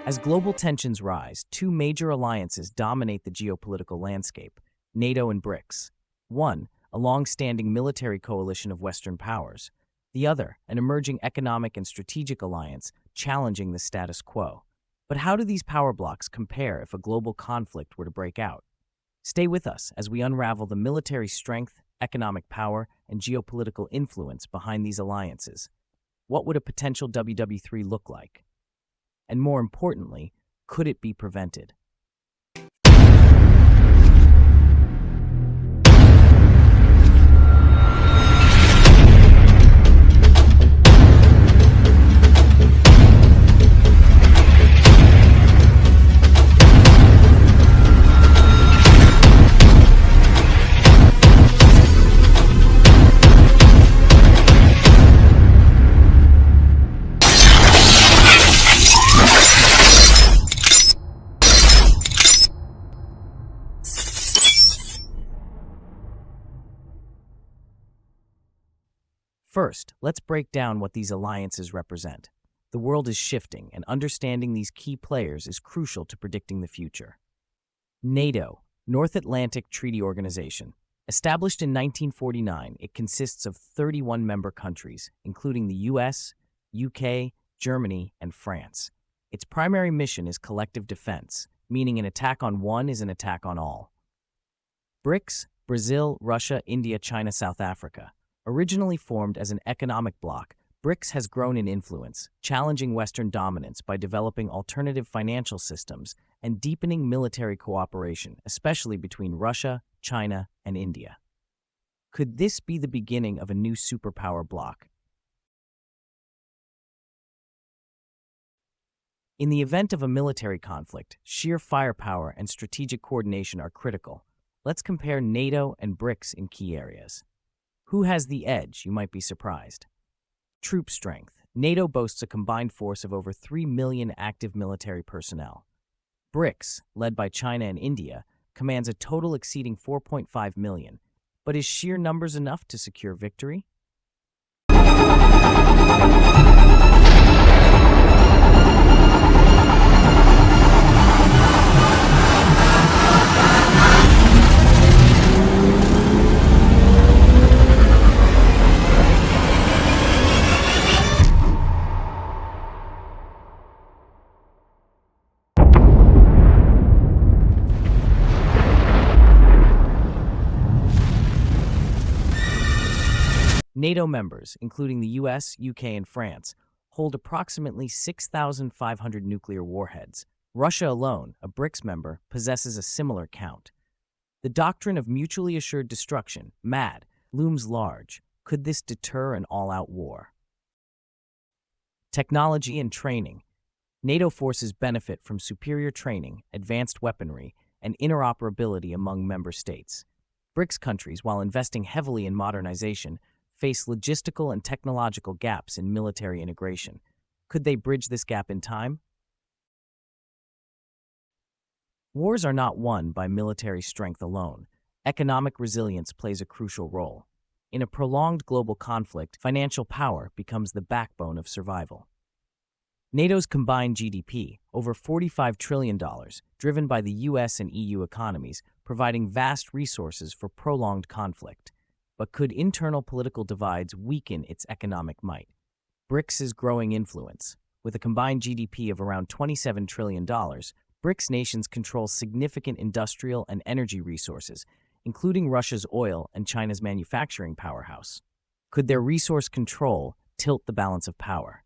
As global tensions rise, two major alliances dominate the geopolitical landscape: NATO and BRICS. One, a long-standing military coalition of Western powers. The other, an emerging economic and strategic alliance challenging the status quo. But how do these power blocs compare if a global conflict were to break out? Stay with us as we unravel the military strength, economic power, and geopolitical influence behind these alliances. What would a potential WW3 look like? And more importantly, could it be prevented? First, let's break down what these alliances represent. The world is shifting, and understanding these key players is crucial to predicting the future. NATO, North Atlantic Treaty Organization. Established in 1949, it consists of 31 member countries, including the US, UK, Germany, and France. Its primary mission is collective defense, meaning an attack on one is an attack on all. BRICS, Brazil, Russia, India, China, South Africa. Originally formed as an economic bloc, BRICS has grown in influence, challenging Western dominance by developing alternative financial systems and deepening military cooperation, especially between Russia, China, and India. Could this be the beginning of a new superpower bloc? In the event of a military conflict, sheer firepower and strategic coordination are critical. Let's compare NATO and BRICS in key areas. Who has the edge, you might be surprised. Troop strength. NATO boasts a combined force of over 3 million active military personnel. BRICS, led by China and India, commands a total exceeding 4.5 million. But is sheer numbers enough to secure victory? NATO members, including the US, UK, and France, hold approximately 6,500 nuclear warheads. Russia alone, a BRICS member, possesses a similar count. The doctrine of mutually assured destruction, MAD, looms large. Could this deter an all-out war? Technology and training. NATO forces benefit from superior training, advanced weaponry, and interoperability among member states. BRICS countries, while investing heavily in modernization, face logistical and technological gaps in military integration. Could they bridge this gap in time? Wars are not won by military strength alone. Economic resilience plays a crucial role. In a prolonged global conflict, financial power becomes the backbone of survival. NATO's combined GDP, over $45 trillion, driven by the US and EU economies, providing vast resources for prolonged conflict. But could internal political divides weaken its economic might? BRICS's growing influence. With a combined GDP of around $27 trillion, BRICS nations control significant industrial and energy resources, including Russia's oil and China's manufacturing powerhouse. Could their resource control tilt the balance of power?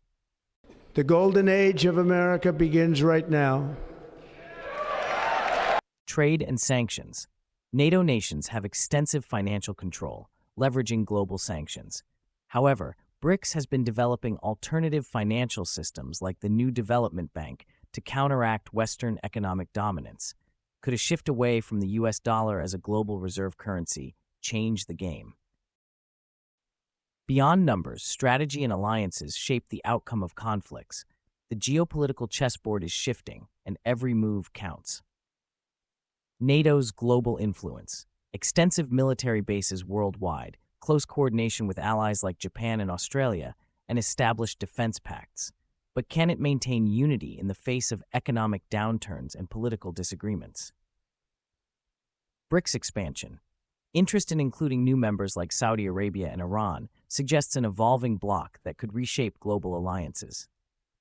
The golden age of America begins right now. Trade and sanctions. NATO nations have extensive financial control, leveraging global sanctions. However, BRICS has been developing alternative financial systems like the New Development Bank to counteract Western economic dominance. Could a shift away from the US dollar as a global reserve currency change the game? Beyond numbers, strategy and alliances shape the outcome of conflicts. The geopolitical chessboard is shifting, and every move counts. NATO's global influence. Extensive military bases worldwide, close coordination with allies like Japan and Australia, and established defense pacts. But can it maintain unity in the face of economic downturns and political disagreements? BRICS expansion. Interest in including new members like Saudi Arabia and Iran suggests an evolving bloc that could reshape global alliances.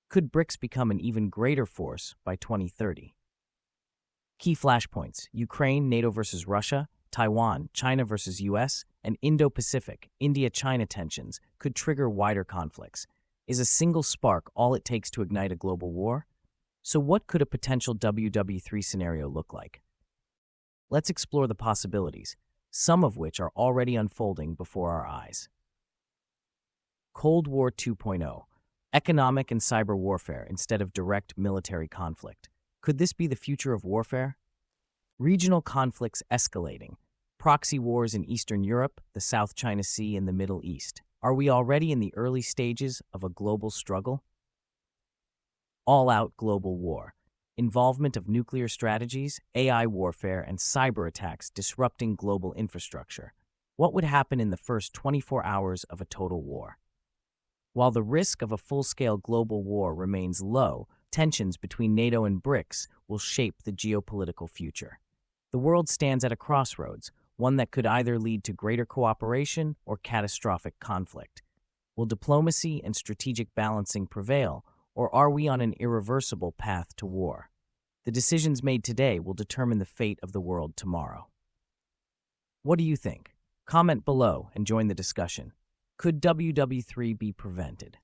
Could BRICS become an even greater force by 2030? Key flashpoints: Ukraine, NATO versus Russia, Taiwan, China versus US, and Indo-Pacific, India-China tensions could trigger wider conflicts. Is a single spark all it takes to ignite a global war? So what could a potential WW3 scenario look like? Let's explore the possibilities, some of which are already unfolding before our eyes. Cold War 2.0. Economic and cyber warfare instead of direct military conflict. Could this be the future of warfare? Regional conflicts escalating. Proxy wars in Eastern Europe, the South China Sea, and the Middle East. Are we already in the early stages of a global struggle? All-out global war. Involvement of nuclear strategies, AI warfare, and cyber attacks disrupting global infrastructure. What would happen in the first 24 hours of a total war? While the risk of a full-scale global war remains low, tensions between NATO and BRICS will shape the geopolitical future. The world stands at a crossroads, one that could either lead to greater cooperation or catastrophic conflict. Will diplomacy and strategic balancing prevail, or are we on an irreversible path to war? The decisions made today will determine the fate of the world tomorrow. What do you think? Comment below and join the discussion. Could WW3 be prevented?